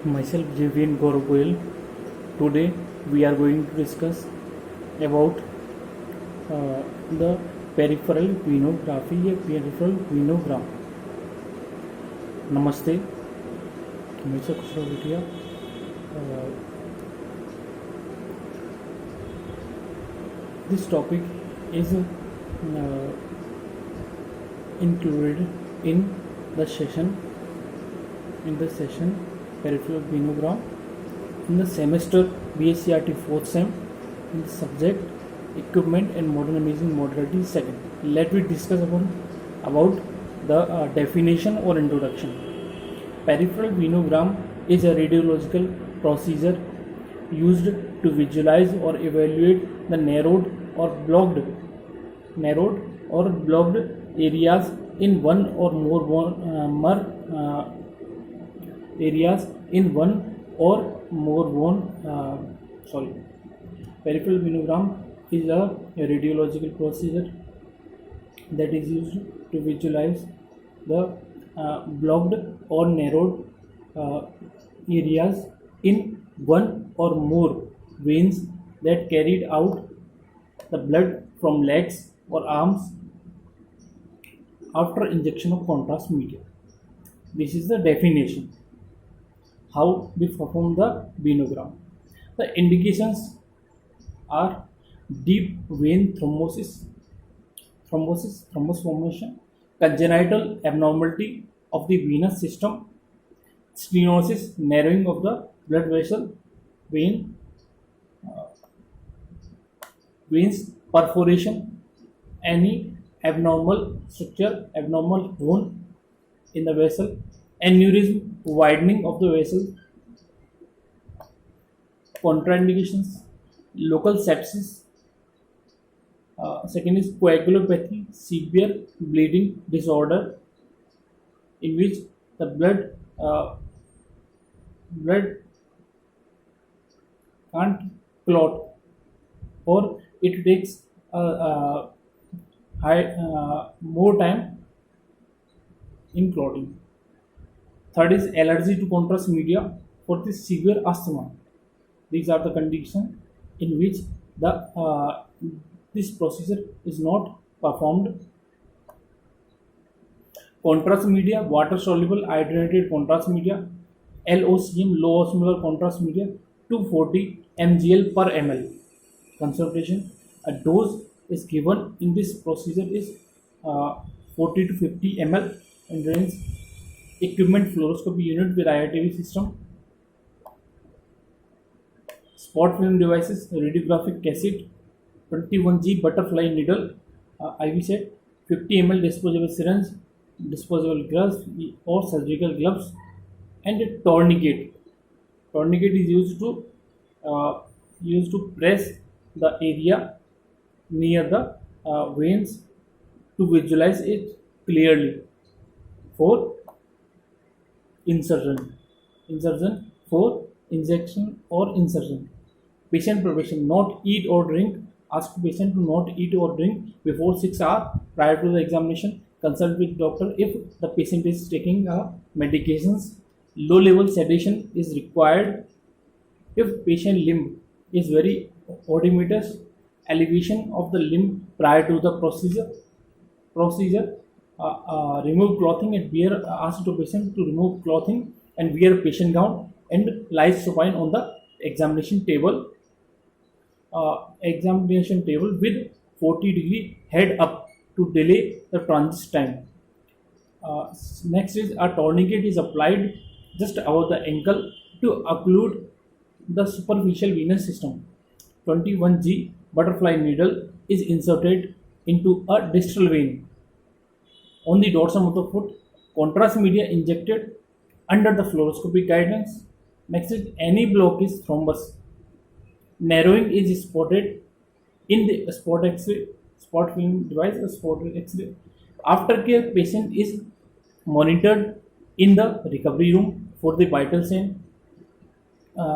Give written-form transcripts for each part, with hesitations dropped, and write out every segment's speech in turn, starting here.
Myself JVN Gaurav. Today we are going to discuss about the peripheral venography या peripheral venogram. नमस्ते, मैं से खुशरो बिटिया. This topic is included in the session peripheral venogram in the semester BSCRT 4th sem in the subject equipment and modern imaging modality second. Let me discuss about the definition or introduction. Peripheral venogram is a radiological procedure used to visualize or evaluate the narrowed or blocked areas in one or more Peripheral venogram is a radiological procedure that is used to visualize the blocked or narrowed areas in one or more veins that carried out the blood from legs or arms after injection of contrast media. This is the definition. How we perform the venogram. The indications are deep vein thrombus formation, congenital abnormality of the venous system, stenosis, narrowing of the blood vessel, veins perforation, any abnormal structure, abnormal bone in the vessel, aneurysm, widening of the vessel, contraindications, local sepsis. Second is coagulopathy, severe bleeding disorder in which the blood can't clot or it takes more time in clotting. Third is allergy to contrast media. Fourth is severe asthma. These are the conditions in which this procedure is not performed. Contrast media, water soluble hydrogenated contrast media, LOCM, low osmolar contrast media, 240 mgl per ml. Concentration. A dose is given in this procedure is 40 to 50 ml and range. Equipment fluoroscopy unit with IRTV system. Spot film devices, radiographic cassette, 21G butterfly needle, IV set, 50 ml disposable syringe, disposable gloves or surgical gloves, and a tourniquet. Tourniquet is used to press the area near the veins to visualize it clearly. For insertion for injection or insertion. Patient probation: not eat or drink. Ask patient to not eat or drink before 6 hours prior to the examination. Consult with doctor if the patient is taking medications. Low level sedation is required if patient limb is very oedematous. Elevation of the limb prior to the procedure. Remove clothing and wear. Ask the patient to remove clothing and wear patient gown and lie supine on the examination table. With 40-degree head up to delay the transit time. Next is a tourniquet is applied just above the ankle to occlude the superficial venous system. 21G butterfly needle is inserted into a distal vein on the dorsum of the foot. Contrast media injected under the fluoroscopic guidance. Next is any block is thrombus. Narrowing is spotted in the spot film device, spot X-ray. Aftercare patient is monitored in the recovery room for the vital sign.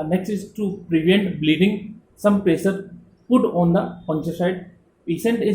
Next is to prevent bleeding. Some pressure put on the puncture site. Patient is